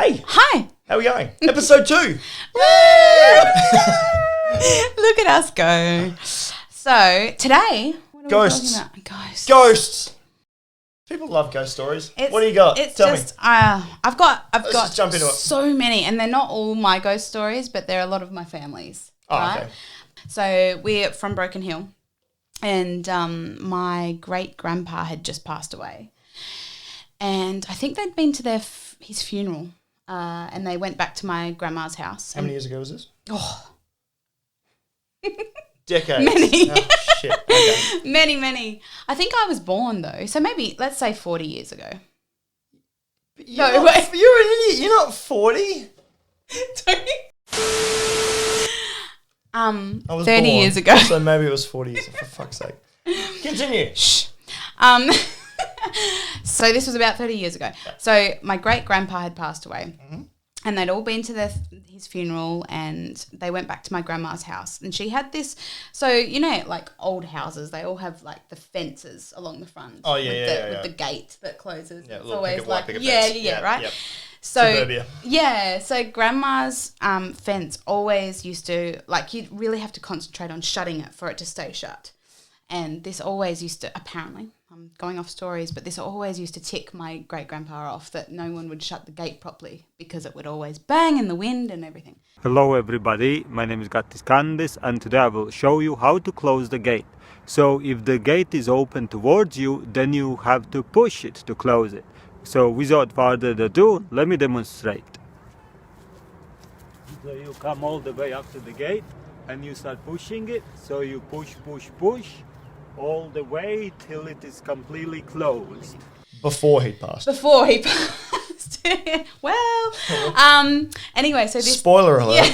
Hey, Hi. how are we going? Episode 2. Look at us go. So today, what are Ghosts. we talking about? Ghosts. Ghosts. People love ghost stories. What do you got? It's Tell just, me. I've got just jump into it. so many, and they're not all my ghost stories, but they're a lot of my family's. Oh, right? okay. So we're from Broken Hill, and my great grandpa had just passed away, and I think they'd been to his funeral, and they went back to my grandma's house. How many years ago was this? Oh, Decades. Many. Oh, shit. Okay. many. I think I was born though, so maybe let's say 40 years ago. You're No, not- wait. You're an idiot. You're not 40. I was 30 born, years ago. So maybe it was 40 years. For fuck's sake. Continue. Shh. So this was about 30 years ago. So my great grandpa had passed away, and they'd all been to his funeral, and they went back to my grandma's house, and she had this. So you know, like old houses, they all have like the fences along the front. Oh, yeah, with the gate that closes. Yeah, It's little always picket like picket yeah, fence. yeah, right. Yep. So Suburbia. yeah, so grandma's fence always used to, like, you'd really have to concentrate on shutting it for it to stay shut. And this always used to, apparently, I'm going off stories, but this always used to tick my great-grandpa off that no one would shut the gate properly because it would always bang in the wind and everything. Hello everybody, my name is Gattis Kandis and today I will show you how to close the gate. So if the gate is open towards you, then you have to push it to close it. So without further ado, let me demonstrate. So you come all the way up to the gate and you start pushing it. So you push all the way till it is completely closed. Before he passed. Before he passed. Well, anyway, so this... Spoiler alert.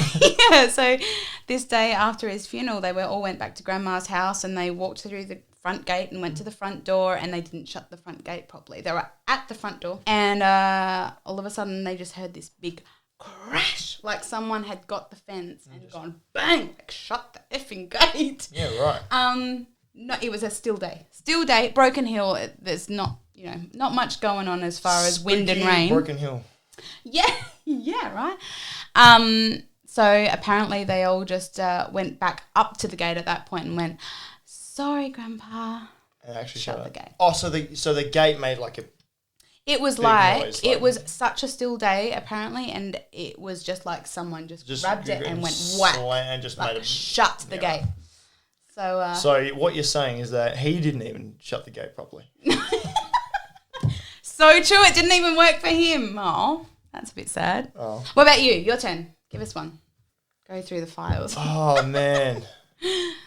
Yeah, so this day after his funeral, they all went back to Grandma's house, and they walked through the front gate and went to the front door, and they didn't shut the front gate properly. They were at the front door, and all of a sudden they just heard this big crash, like someone had got the fence and gone bang, like shut the effing gate. Yeah, right. No, it was a still day. Still day, Broken Hill. There's not much going on as far as wind and Spooky rain. Broken Hill. Yeah, right. So apparently they all just went back up to the gate at that point and went, "Sorry, Grandpa." And actually Shut shut the it. gate. Oh, so the gate made like a... It was Big like, noise, it like- was such a still day apparently, and it was just like someone just grabbed it and went whack, and just made like it... shut the Yeah. gate. So So what you're saying is that he didn't even shut the gate properly. so true. It didn't even work for him. Oh, that's a bit sad. Oh. What about you? Your turn. Give us one. Go through the files. Oh, man.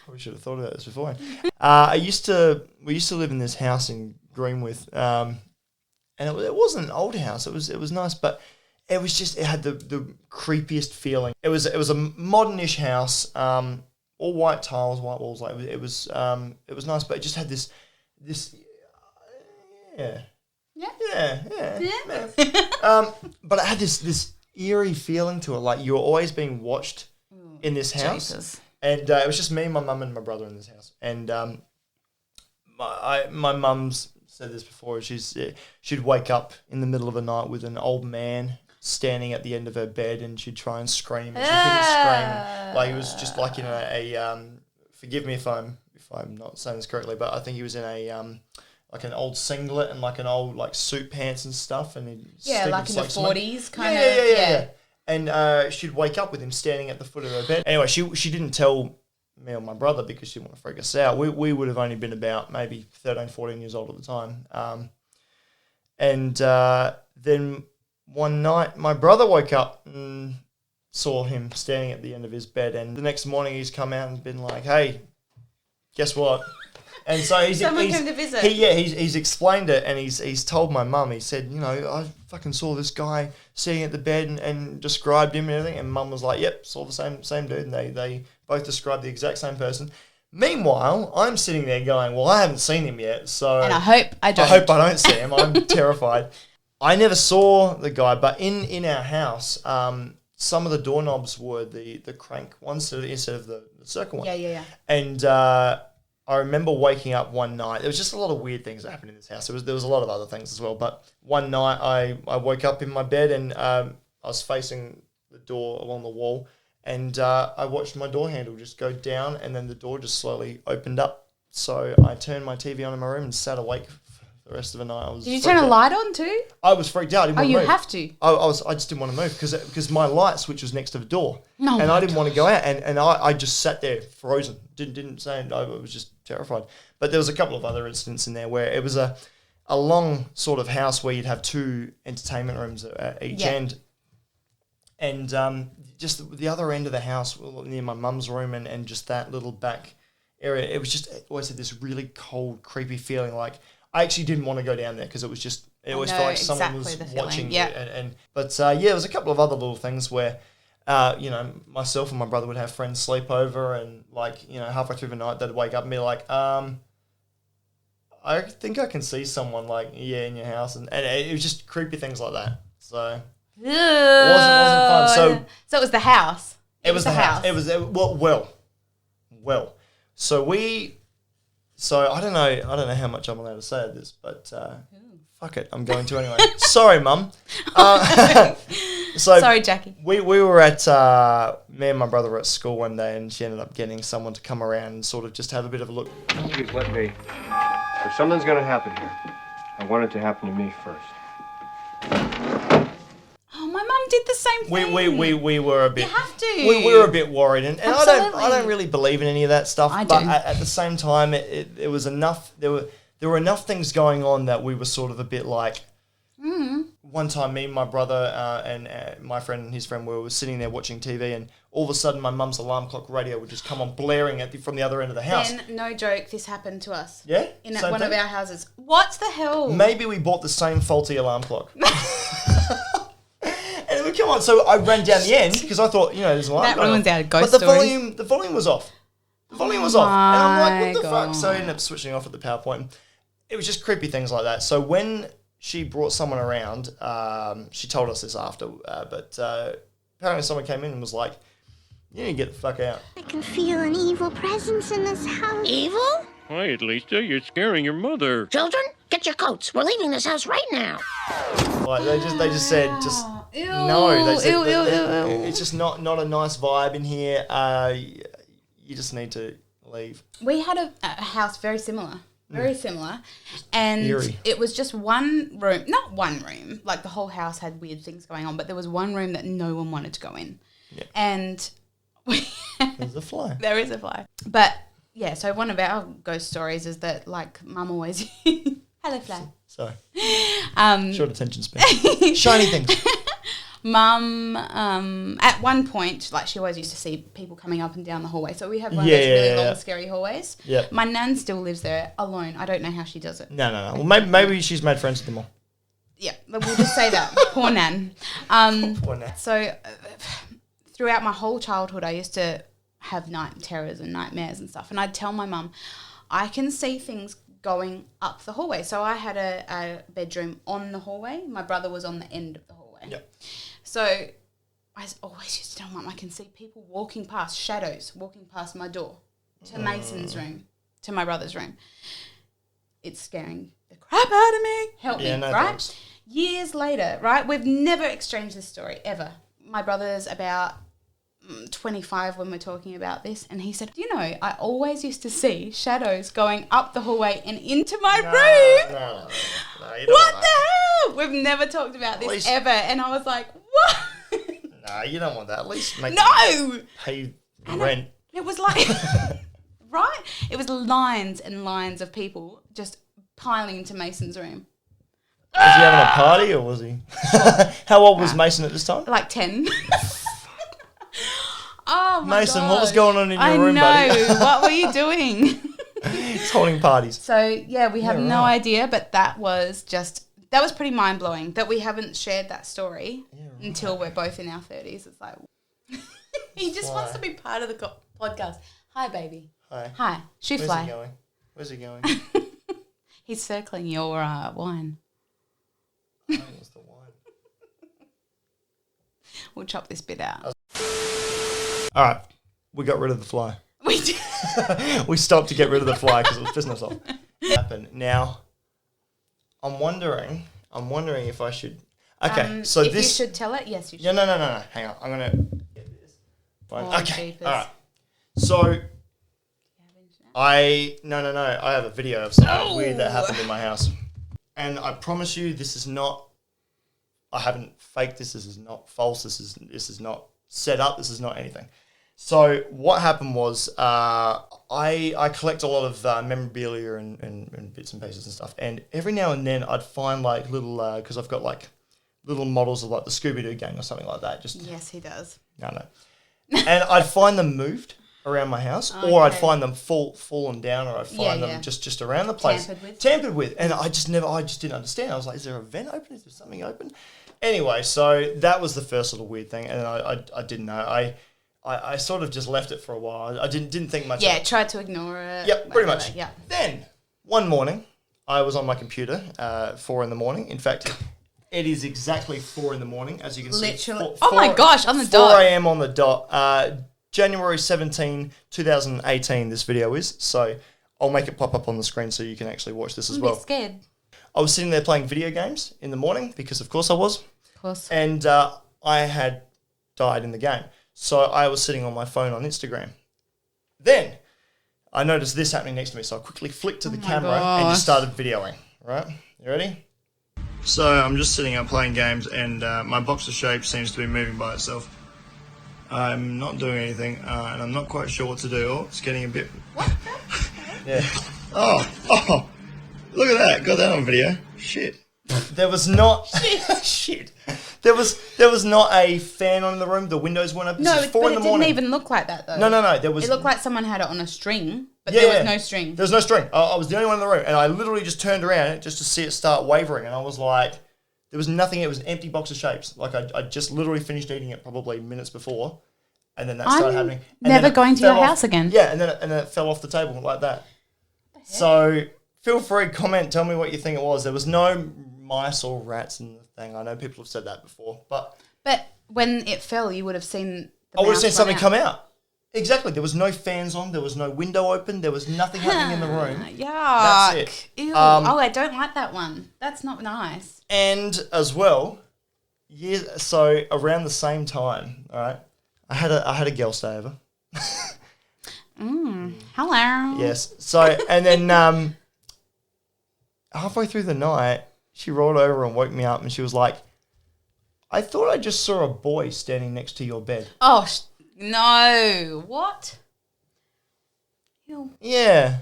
Probably should have thought about this before. We used to live in this house in Greenwith, and it wasn't an old house. It was nice, but it had the creepiest feeling. It was a modernish house, all white tiles, white walls. Like it was nice, but it just had this yeah. But it had this eerie feeling to it. Like you were always being watched in this house. Jesus. And it was just me, my mum, and my brother in this house. And my mum's said this before. She'd wake up in the middle of the night with an old man standing at the end of her bed, and she'd try and scream, and she couldn't scream. Like it was just like in a forgive me if I'm not saying this correctly, but I think he was in a like an old singlet and like an old like suit pants and stuff, and like in the 40s kind of. Yeah. And she'd wake up with him standing at the foot of her bed. Anyway, she didn't tell me or my brother because she didn't want to freak us out. We would have only been about maybe 13, 14 years old at the time. And then one night my brother woke up and saw him standing at the end of his bed. And the next morning he's come out and been like, "Hey, guess what?" And so Someone came to visit. He's explained it, and he's told my mum. He said, I fucking saw this guy sitting at the bed and described him and everything. And mum was like, "Yep, saw the same dude." And they both described the exact same person. Meanwhile, I'm sitting there going, "Well, I haven't seen him yet, so And I hope I don't. I hope I don't see him. I'm terrified." I never saw the guy, but in our house, some of the doorknobs were the crank ones instead of the circle one. Yeah. And I remember waking up one night. There was just a lot of weird things that happened in this house. There was a lot of other things as well. But one night I woke up in my bed and I I was facing the door along the wall, and I watched my door handle just go down, and then the door just slowly opened up. So I turned my TV on in my room and sat awake for the rest of the night. Did you turn a light on too? I was freaked out. I didn't want to you move. have to. I just didn't want to move because my light switch was next to the door, No, and I didn't want to go out, and I just sat there frozen. Didn't say. I was just terrified. But there was a couple of other incidents in there where it was a long sort of house where you'd have 2 entertainment rooms at each end, and just the other end of the house near my mum's room and just that little back area, it was just, it always had this really cold, creepy feeling. Like I actually didn't want to go down there because it was just, it always felt like someone was watching you. But there was a couple of other little things where, myself and my brother would have friends sleep over, and halfway through the night they'd wake up and be like, I think I can see someone in your house, and it was just creepy things like that. So it wasn't fun. So it was the house. It was the house. It was well. So I don't know how much I'm allowed to say of this, but fuck it, I'm going to anyway. Sorry, Mum. Sorry, Jackie. We were at me and my brother were at school one day, and she ended up getting someone to come around and sort of just have a bit of a look. Please let me. If something's gonna happen here, I want it to happen to me first. Oh, my mum did the same thing. We were a bit. You have to. We were a bit worried, and I Absolutely. don't really believe in any of that stuff. I but do. at the same time, it was enough. There were enough things going on that we were sort of a bit like. One time, me and my brother and my friend and his friend were sitting there watching TV, and all of a sudden, my mum's alarm clock radio would just come on blaring from the other end of the house. Ben, no joke, this happened to us. Yeah? In Same one thing? of our houses. What the hell? Maybe we bought the same faulty alarm clock. And we come on, so I ran down the end because I thought, there's an alarm. That ruins our ghost But stories. the volume was off. The volume was off, and I'm like, what the my fuck? So I ended up switching off at the PowerPoint. It was just creepy things like that. So when she brought someone around, she told us this after, but apparently someone came in and was like, "You need to get the fuck out." I can feel an evil presence in this house. Evil? Quiet, Lisa. You're scaring your mother. Children, get your coats. We're leaving this house right now. Like they just said, just Ew. no. They said Ew, that ew, ew. it's just not a nice vibe in here. You just need to leave. We had a house very similar. And Eerie. it was just one room, not one room, like the whole house had weird things going on, but there was one room that no one wanted to go in. Yeah. And There's a fly. there is a fly. But yeah, so one of our ghost stories is that Mum always, hello fly. Sorry. Short attention span. Shiny things. Mum, at one point, she always used to see people coming up and down the hallway. So we have one of Yeah, those really yeah, long, yeah. scary hallways. Yeah. My nan still lives there alone. I don't know how she does it. No. Well, maybe she's made friends with them all. Yeah, but we'll just say that. Poor nan. Poor Nan. So throughout my whole childhood, I used to have night terrors and nightmares and stuff. And I'd tell my mum, I can see things going up the hallway. So I had a bedroom on the hallway. My brother was on the end of the hallway. Yep. So I always used to tell Mum, I can see people walking past, shadows walking past my door to Mason's room, to my brother's room. It's scaring the crap out of me. Help me, no right? thanks. Years later, right? We've never exchanged this story, ever. My brother's about 25 when we're talking about this, and he said, I always used to see shadows going up the hallway and into my room. No, you don't What want the that. hell? We've never talked about this least- ever. And I was like, what? No, you don't want that. At least make No! pay rent. It was like, right? It was lines and lines of people just piling into Mason's room. Was he having a party or was he? How old was Mason at this time? Like 10. Oh my Mason, gosh. what was going on in your I room, know. buddy? What were you doing? He's holding parties. So, yeah, we have Yeah, no right. idea, but that was pretty mind-blowing that we haven't shared that story until we're both in our 30s. It's like, he just wants to be part of the podcast. Hi, baby. Hi. Hi. Shoe Where's fly. he going? Where's he going? He's circling your wine. Where's the wine? We'll chop this bit out. All right. We got rid of the fly. We did. We stopped to get rid of the fly because it was pissing us off. Happened. Now, I'm wondering if I should. Okay, so if this. you should tell it, yes, you should. Yeah, no. Hang on, I'm gonna get this. Fine. Oh, Okay, jeepers. all right. So I have a video of something weird that happened in my house, and I promise you, this is not. I haven't faked this. This is not false. This is not set up. This is not anything. So what happened was I collect a lot of memorabilia and bits and pieces and stuff, and every now and then I'd find like little because I've got like little models of like the Scooby-Doo gang or something like that. Just Yes, he does. no, and I'd find them moved around my house, or I'd Okay. find them fallen down, or I'd find them yeah. just around the place, Tampered with. and I just didn't understand. I was like, is there a vent open? Is there something open? Anyway, so that was the first little weird thing, and I didn't know. I sort of just left it for a while. I didn't think much. Yeah, of it. try to ignore it. Yep, pretty much. Yeah. Then one morning, I was on my computer, 4 a.m. In fact, it is exactly 4 a.m. as you can see. Literally. Oh my gosh, on the 4 dot. a.m. on the dot. January 17, 2018, this video is. So I'll make it pop up on the screen so you can actually watch this as I'm a well. bit scared. I was sitting there playing video games in the morning because, of course, I was. Of course. And I had died in the game. So I was sitting on my phone on Instagram. Then I noticed this happening next to me. So I quickly flicked to the camera and just started videoing. Right? You ready? So I'm just sitting up playing games and my box of shape seems to be moving by itself. I'm not doing anything and I'm not quite sure what to do. Oh, it's getting a bit... What? Yeah. Oh, look at that. Got that on video. Shit. There was not... Shit. There was not a fan on in the room. The windows weren't open. No, This is 4 but in it the didn't morning. even look like that though. No. There was... It looked like someone had it on a string, but Yeah, there was yeah. no string. There was no string. I was the only one in the room, and I literally just turned around just to see it start wavering, and I was like, there was nothing. It was an empty box of shapes. Like I just literally finished eating it probably minutes before, and then that started I'm happening. And never then it going to fell your off- house again. Yeah, and then it fell off the table like that. So feel free, comment, tell me what you think it was. There was no mice or rats in the thing. I know people have said that before, but when it fell, you would have seen. I would have mouse seen run something out. come out. Exactly. There was no fans on. There was no window open. There was nothing happening in the room. Yuck. That's it. Ew. Um, I don't like that one. That's not nice. And as well, so around the same time, all right, I had a girl stay over. Hello. Yes. So and then halfway through the night, she rolled over and woke me up, and she was like, "I thought I just saw a boy standing next to your bed." Oh no! What? Ew. Yeah.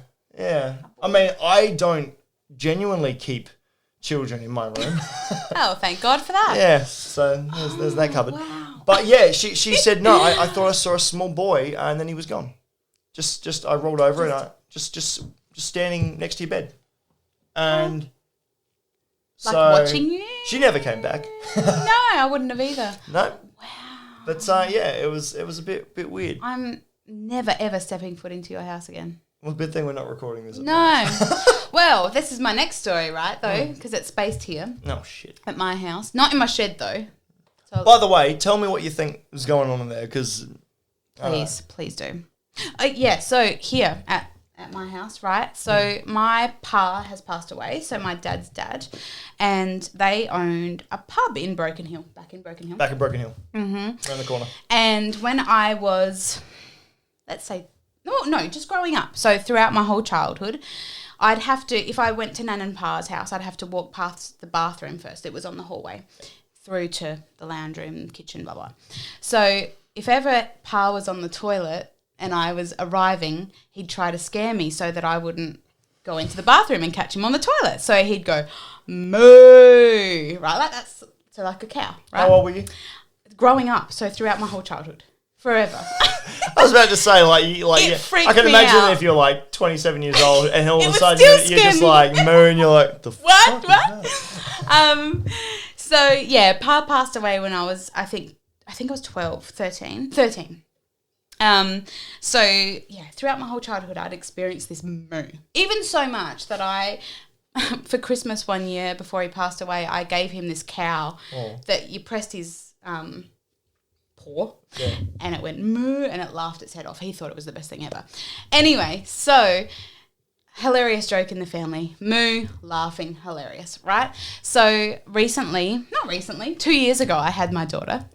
I mean, I don't genuinely keep children in my room. Oh, thank God for that. Yeah, so there's that covered. Wow. But yeah, she said no. I thought I saw a small boy, and then he was gone. Just I rolled over and I just standing next to your bed, and Like so watching you? she never came back. No, I wouldn't have either. No. Wow. But yeah, it was a bit weird. I'm never ever stepping foot into your house again. Well, good thing we're not recording this. At night. No. Well, this is my next story, right? Though, because it's based here No shit. at my house, not in my shed though. So By the way, tell me what you think is going on in there, because please do. Yeah, so here at my house, right? So my pa has passed away, so my dad's dad, and they owned a pub in Broken Hill, back in Broken Hill. back at Broken Hill, around the corner. And when I was, let's say, no, just growing up, so throughout my whole childhood, I'd have to, if I went to Nan and Pa's house, I'd have to walk past the bathroom first. It was on the hallway, through to the lounge room, kitchen, blah, blah. So if ever Pa was on the toilet and I was arriving, he'd try to scare me so that I wouldn't go into the bathroom and catch him on the toilet. So he'd go, moo, right? Like that's, so like a cow, right? How old were you? Growing up, so throughout my whole childhood, forever. I was about to say, It freaked I can me imagine out. if you're like 27 years old and all It of a would sudden still you're just scare me. like moo and you're like, the fuck is What? that? So yeah, Pa passed away when I was, I think I was 12, 13. So yeah, throughout my whole childhood, I'd experienced this moo. Even so much that I, for Christmas one year before he passed away, I gave him this cow that you pressed his paw and it went moo and it laughed its head off. He thought it was the best thing ever. Anyway, so hilarious joke in the family. Moo, laughing, hilarious, right? So not recently, 2 years ago, I had my daughter.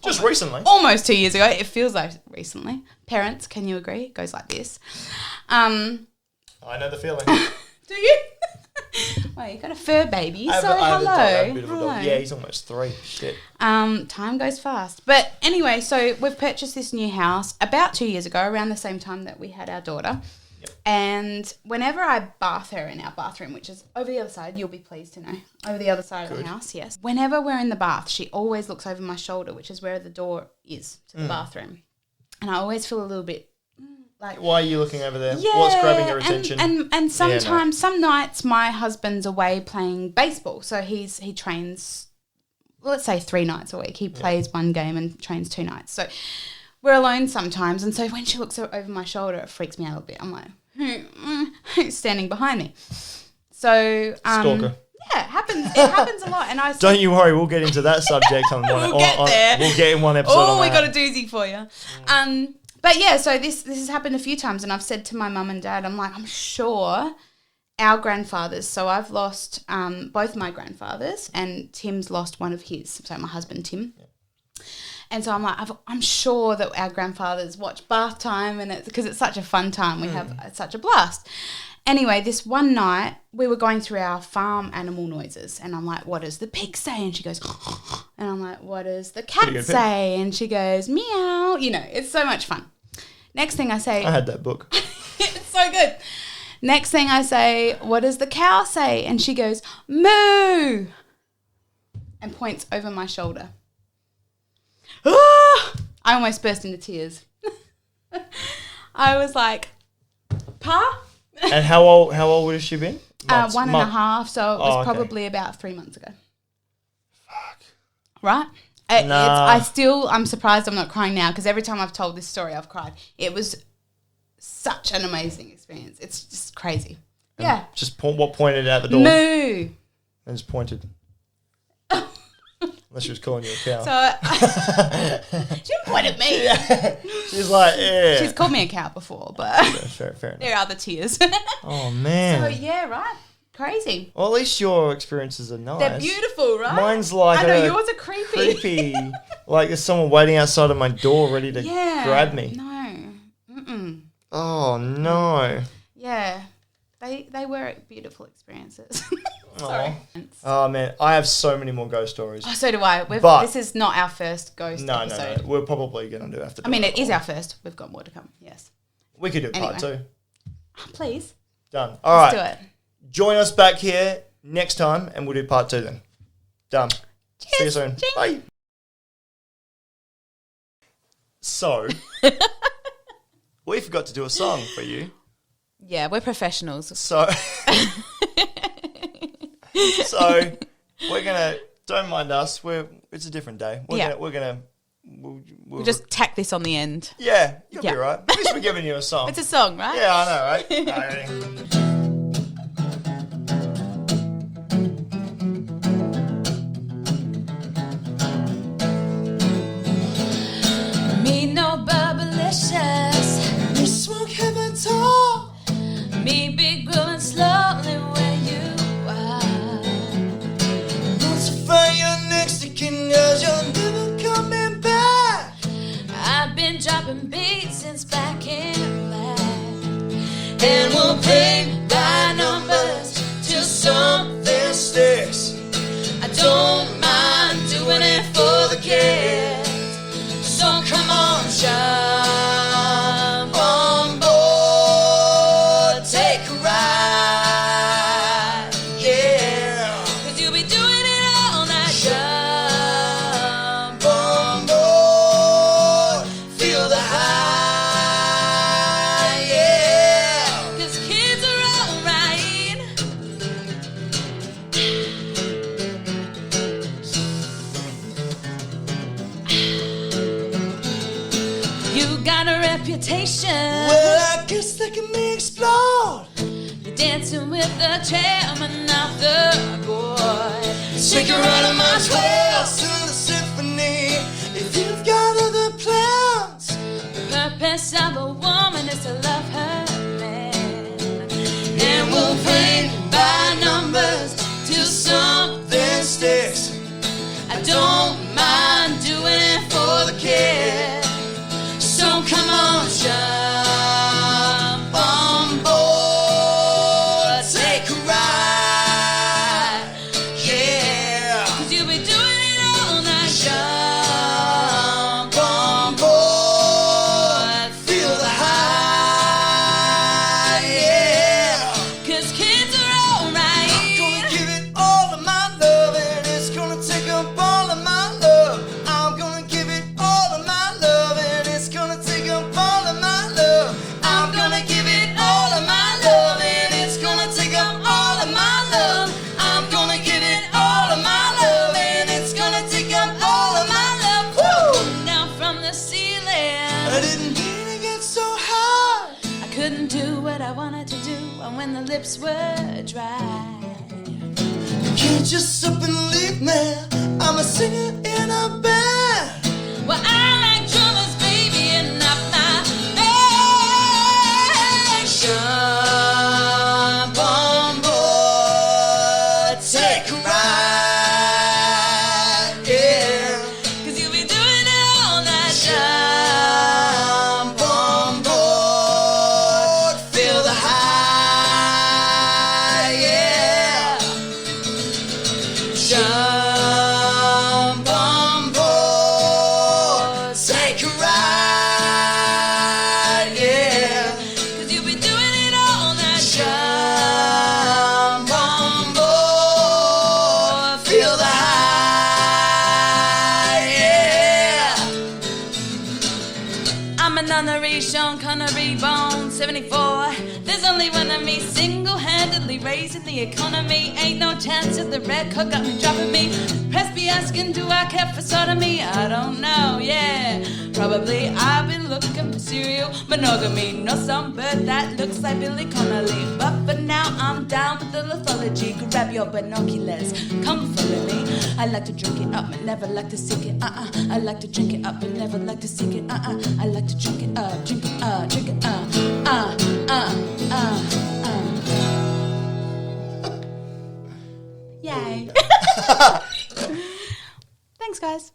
Just recently. Almost 2 years ago. It feels like recently. Parents, can you agree? It goes like this. I know the feeling. Do you? Well, you got a fur baby, I have so a hello. dog, a beautiful Hello. dog. Yeah, he's almost 3. Shit. Time goes fast. But anyway, so we've purchased this new house about 2 years ago, around the same time that we had our daughter. Yep. And whenever I bath her in our bathroom, which is over the other side, you'll be pleased to know, over the other side of the house, yes. Whenever we're in the bath, she always looks over my shoulder, which is where the door is to the bathroom. And I always feel a little bit like... Why are you looking over there? Yeah, What's grabbing your attention? And sometimes, some nights, my husband's away playing baseball, so he trains, let's say 3 nights a week. He plays 1 game and trains 2 nights. So we're alone sometimes, and so when she looks over my shoulder, it freaks me out a little bit. I'm like, who's standing behind me? So Stalker. yeah, it happens. It happens a lot, and I Don't you worry, we'll get into that subject on one. We'll get there. We'll get in one episode. Oh, on we that. got a doozy for you. But yeah, so this has happened a few times, and I've said to my mum and dad, I'm like, I'm sure our grandfathers. So I've lost both my grandfathers, and Tim's lost one of his. So my husband Tim. Yeah. And so I'm like, I'm sure that our grandfathers watch bath time, and it's because it's such a fun time. We have such a blast. Anyway, this one night we were going through our farm animal noises, and I'm like, what does the pig say? And she goes, and I'm like, what does the cat say? And she goes, meow. You know, it's so much fun. Next thing I say, I had that book. it's so good. Next thing I say, what does the cow say? And she goes, moo, and points over my shoulder. I almost burst into tears. I was like, Pa? And how old would have she been? Months? 1.5, so it was okay. probably about 3 months ago. Fuck. Right? Nah. I'm surprised I'm not crying now, because every time I've told this story, I've cried. It was such an amazing experience. It's just crazy. Yeah. Just what pointed out the door? Moo. And just pointed. Unless she was calling you a cow. So she didn't point at me. Yeah. She's like, yeah. She's called me a cow before, but Fair enough. there are the tears. Oh, man. So yeah, right? Crazy. Well, at least your experiences are nice. They're beautiful, right? Mine's like I know yours are creepy. Creepy. Like there's someone waiting outside of my door ready to grab me. No. Mm-mm. Oh, no. Yeah. They were beautiful experiences. Aw. Sorry. Oh, man. I have so many more ghost stories. Oh, so do I. But- This is not our first ghost No. episode. We're probably going to have to do I mean, it is more. our first. We've got more to come. Yes. We could do part 2. Anyway. Please. Done. All right. Let's do it. Join us back here next time and we'll do part 2 then. Done. See you Cheers. soon. Ching. Bye. So, we forgot to do a song for you. Yeah, we're professionals. So, we're gonna. Don't mind us. It's a different day. We'll just tack this on the end. Yeah, you'll Yeah. be right. At least we're giving you a song. It's a song, right? Yeah, I know, right? Me no bubblicious. You smoke heaven tall. Me be growing slowly where you are. Once I find your next to kindles, you're never coming back. I've been dropping beats since back in black. And we'll play by numbers till something sticks. I don't mind doing it for the kids. So come on, jump on board, take a ride, yeah. Cause you'll be doing it all night. Jump on board, feel the high, yeah. Cause kids are alright. You got a reputation. Well, I guess that can be explored. You're dancing with the chairman of the board. Take her out of my 12 to the symphony. If you've got other plans, The purpose of a woman is to love her man. and when the lips were dry. Can't just up and leave me. I'm a singer in a band. Well, I like drummers, baby, and not my Jump on board, take a ride, yeah. 'cause you'll be doing it all night. Jump on board, feel the high, yeah. Jump on board, take a ride, yeah. 'Cause you'll be doing it all night. Jump on board, feel the high, yeah. I'm an honorary Sean Connery, born 74. There's only one of me, single-handedly raising the economy. Ain't no chance if the red coat got me dropping me. Press be asking, do I care for sodomy? I don't know, yeah. Probably I've been looking for serial monogamy. No songbird that looks like Billy Connolly. But for now I'm down with the lithology. Grab your binoculars, come follow me. I like to drink it up and never like to sink it, I like to drink it up and never like to sink it, I like to drink it up, drink it up, drink it up, Yay. Thanks, guys.